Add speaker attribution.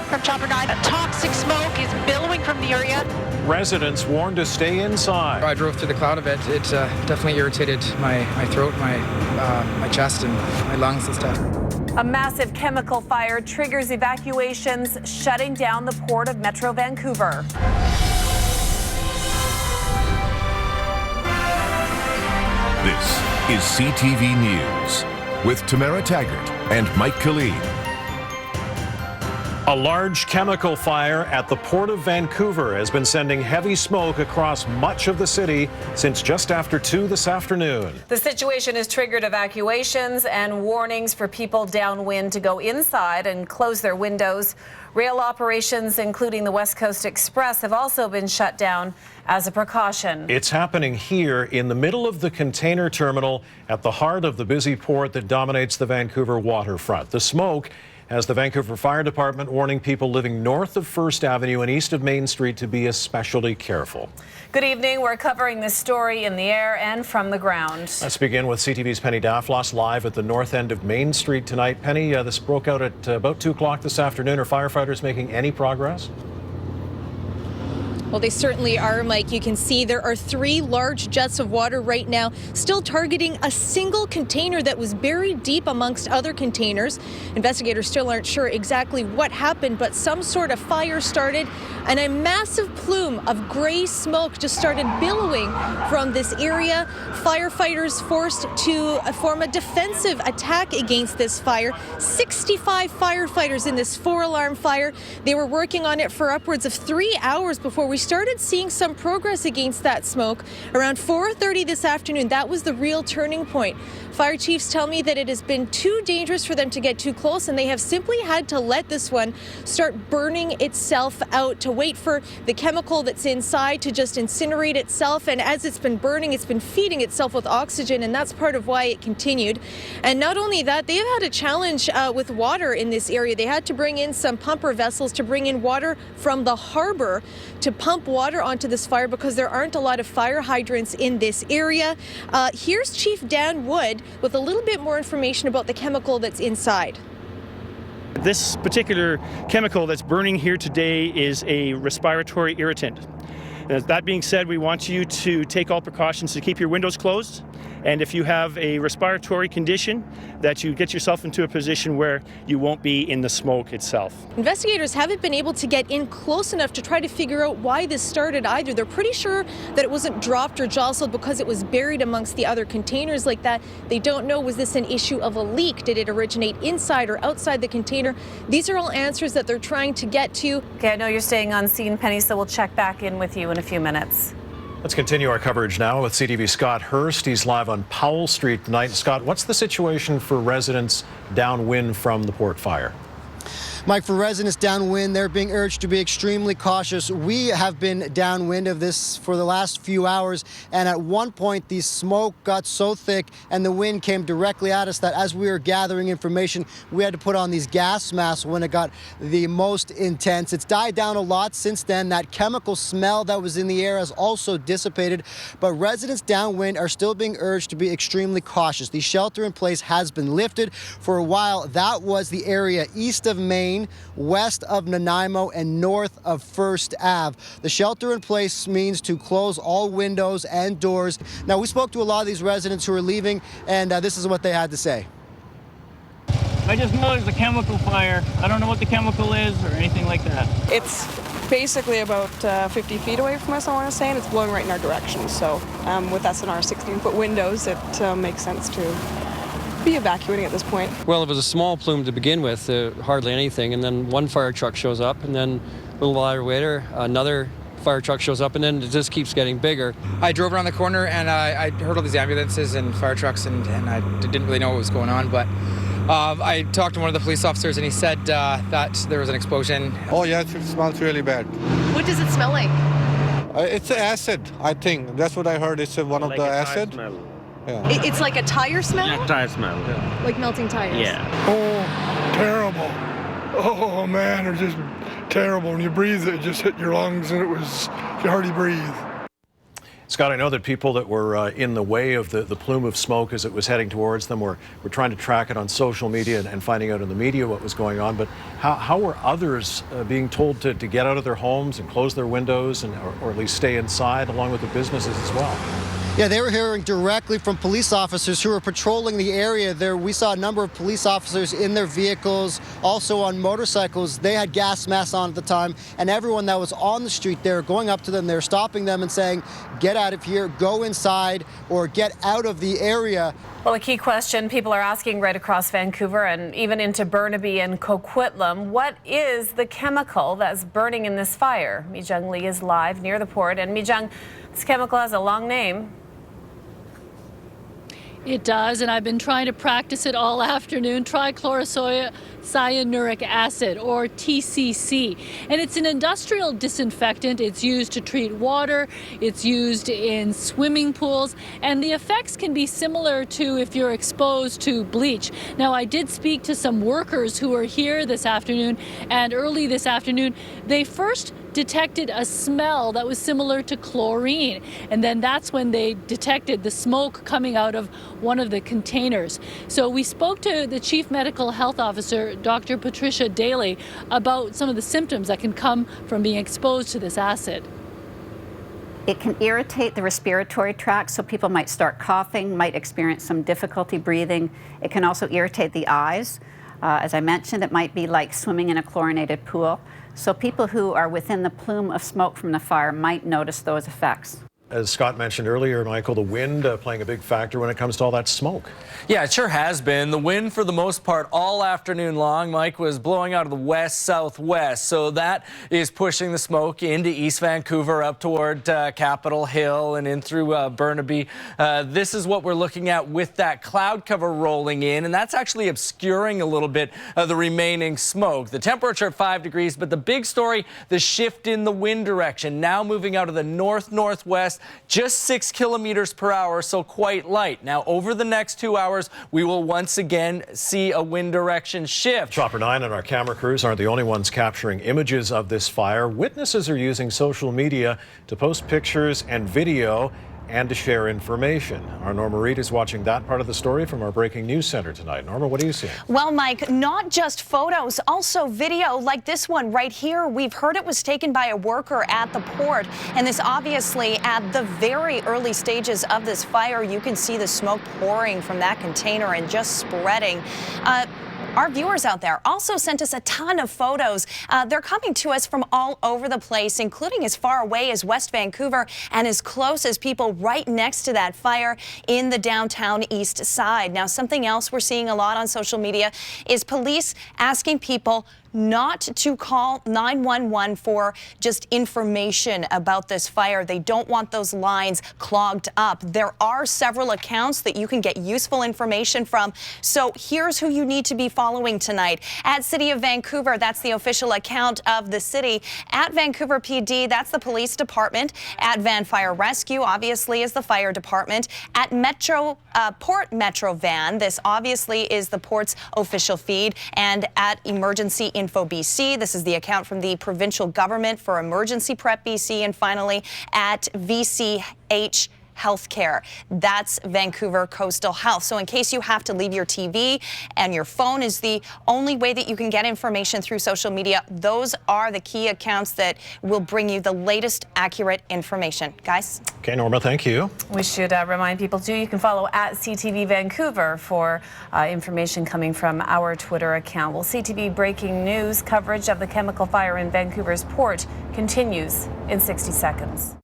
Speaker 1: from Chopper 9. Toxic smoke is billowing from the area.
Speaker 2: Residents warned to stay inside.
Speaker 3: I drove through the cloud of it. It definitely irritated my throat, my chest, and my lungs and stuff.
Speaker 4: A massive chemical fire triggers evacuations, shutting down the port of Metro Vancouver.
Speaker 5: This is CTV News with Tamara Taggart and Mike Killeen.
Speaker 2: A large chemical fire at the Port of Vancouver has been sending heavy smoke across much of the city since just after 2 this afternoon.
Speaker 4: The situation has triggered evacuations and warnings for people downwind to go inside and close their windows. Rail operations, including the West Coast Express, have also been shut down as a precaution.
Speaker 2: It's happening here in the middle of the container terminal at the heart of the busy port that dominates the Vancouver waterfront. The smoke has the Vancouver Fire Department warning people living north of First Avenue and east of Main Street to be especially careful.
Speaker 4: Good evening. We're covering this story in the air and from the ground.
Speaker 2: Let's begin with CTV's Penny Daflos live at the north end of Main Street tonight. Penny, this broke out at about 2 o'clock this afternoon. Are firefighters making any progress?
Speaker 6: Well, they certainly are, Mike. You can see there are 3 large jets of water right now, still targeting a single container that was buried deep amongst other containers. Investigators still aren't sure exactly what happened, but some sort of fire started, and a massive plume of gray smoke just started billowing from this area. Firefighters forced to form a defensive attack against this fire. 65 firefighters in this 4-alarm fire. They were working on it for upwards of 3 hours before we started seeing some progress against that smoke. Around 4:30 this afternoon, that was the real turning point. Fire chiefs tell me that it has been too dangerous for them to get too close, and they have simply had to let this one start burning itself out, to wait for the chemical that's inside to just incinerate itself. And as it's been burning, it's been feeding itself with oxygen, and that's part of why it continued. And not only that, they have had a challenge with water in this area. They had to bring in some pumper vessels to bring in water from the harbor to pump water onto this fire because there aren't a lot of fire hydrants in this area. Here's Chief Dan Wood with a little bit more information about the chemical that's inside.
Speaker 7: This particular chemical that's burning here today is a respiratory irritant. That being said, we want you to take all precautions to keep your windows closed. And if you have a respiratory condition, that you get yourself into a position where you won't be in the smoke itself.
Speaker 6: Investigators haven't been able to get in close enough to try to figure out why this started either. They're pretty sure that it wasn't dropped or jostled because it was buried amongst the other containers like that. They don't know, was this an issue of a leak? Did it originate inside or outside the container? These are all answers that they're trying to get to.
Speaker 4: Okay, I know you're staying on scene, Penny, so we'll check back in with you in a few minutes.
Speaker 2: Let's continue our coverage now with CTV's Scott Hurst. He's live on Powell Street tonight. Scott, what's the situation for residents downwind from the port fire?
Speaker 8: Mike, for residents downwind, they're being urged to be extremely cautious. We have been downwind of this for the last few hours, and at one point the smoke got so thick and the wind came directly at us that as we were gathering information, we had to put on these gas masks when it got the most intense. It's died down a lot since then. That chemical smell that was in the air has also dissipated, but residents downwind are still being urged to be extremely cautious. The shelter in place has been lifted. For a while, that was the area east of Main, west of Nanaimo, and north of First Ave. The shelter in place means to close all windows and doors. Now, we spoke to a lot of these residents who are leaving, and this is what they had to say.
Speaker 9: I just know there's a chemical fire. I don't know what the chemical is or anything like that.
Speaker 10: It's basically about 50 feet away from us, I want to say, and it's blowing right in our direction. So with us in our 16-foot windows, it makes sense to be evacuating at this point.
Speaker 11: Well, it was a small plume to begin with, hardly anything, and then one fire truck shows up, and then a little while later another fire truck shows up, and then it just keeps getting bigger.
Speaker 3: I drove around the corner and I heard all these ambulances and fire trucks, and I didn't really know what was going on, but I talked to one of the police officers, and he said that there was an explosion.
Speaker 12: Oh yeah, it smells really bad.
Speaker 6: What does it smell like?
Speaker 12: It's acid, I think. That's what I heard. It's one of the acid.
Speaker 6: Yeah. It's like a tire smell?
Speaker 9: Yeah, tire smell. Yeah.
Speaker 6: Like melting tires?
Speaker 9: Yeah.
Speaker 13: Oh, terrible. Oh, man, it's just terrible. When you breathe, it just hit your lungs, and it was, you hardly breathe.
Speaker 2: Scott, I know that people that were in the way of the plume of smoke as it was heading towards them were trying to track it on social media and finding out in the media what was going on. But how were others being told to get out of their homes and close their windows or at least stay inside, along with the businesses as well?
Speaker 8: Yeah, they were hearing directly from police officers who were patrolling the area. There, we saw a number of police officers in their vehicles, also on motorcycles. They had gas masks on at the time, and everyone that was on the street, they were going up to them, they were stopping them and saying, get out of here, go inside, or get out of the area.
Speaker 4: Well, a key question people are asking right across Vancouver and even into Burnaby and Coquitlam, what is the chemical that's burning in this fire? Mi-Jung Lee is live near the port, and Mi-Jung, this chemical has a long name.
Speaker 14: It does, and I've been trying to practice it all afternoon. Trichlorocyanuric acid, or TCC. And it's an industrial disinfectant. It's used to treat water. It's used in swimming pools. And the effects can be similar to if you're exposed to bleach. Now, I did speak to some workers who were here this afternoon, and early this afternoon, they first detected a smell that was similar to chlorine, and then that's when they detected the smoke coming out of one of the containers. So we spoke to the Chief Medical Health Officer, Dr. Patricia Daly, about some of the symptoms that can come from being exposed to this acid.
Speaker 15: It can irritate the respiratory tract, so people might start coughing, might experience some difficulty breathing. It can also irritate the eyes. As I mentioned, it might be like swimming in a chlorinated pool. So people who are within the plume of smoke from the fire might notice those effects.
Speaker 2: As Scott mentioned earlier, Michael, the wind playing a big factor when it comes to all that smoke.
Speaker 16: Yeah, it sure has been. The wind, for the most part, all afternoon long, Mike, was blowing out of the west-southwest. So that is pushing the smoke into East Vancouver, up toward Capitol Hill and in through Burnaby. This is what we're looking at with that cloud cover rolling in, and that's actually obscuring a little bit of the remaining smoke. The temperature at 5 degrees, but the big story, the shift in the wind direction, now moving out of the north-northwest, just 6 kilometers per hour, so quite light. Now, over the next 2 hours, we will once again see a wind direction shift.
Speaker 2: Chopper 9 and our camera crews aren't the only ones capturing images of this fire. Witnesses are using social media to post pictures and video and to share information. Our Norma Reed is watching that part of the story from our breaking news center tonight. Norma, what are you seeing?
Speaker 17: Well, Mike, not just photos, also video like this one right here. We've heard it was taken by a worker at the port, and this obviously at the very early stages of this fire. You can see the smoke pouring from that container and just spreading. Our viewers out there also sent us a ton of photos. They're coming to us from all over the place, including as far away as West Vancouver and as close as people right next to that fire in the downtown east side. Now, something else we're seeing a lot on social media is police asking people not to call 911 for just information about this fire. They don't want those lines clogged up. There are several accounts that you can get useful information from. So here's who you need to be following tonight. At City of Vancouver, that's the official account of the city. At Vancouver PD, that's the police department. At Van Fire Rescue, obviously, is the fire department. At Port Metro Van, this obviously is the port's official feed. And at Emergency Info BC, this is the account from the provincial government for Emergency Prep BC. And finally, at VCH Healthcare. That's Vancouver Coastal Health. So in case you have to leave your TV and your phone is the only way that you can get information through social media, those are the key accounts that will bring you the latest accurate information. Guys?
Speaker 2: Okay, Norma, thank you.
Speaker 4: We should remind people, too, you can follow at CTV Vancouver for information coming from our Twitter account. Well, CTV breaking news coverage of the chemical fire in Vancouver's port continues in 60 seconds.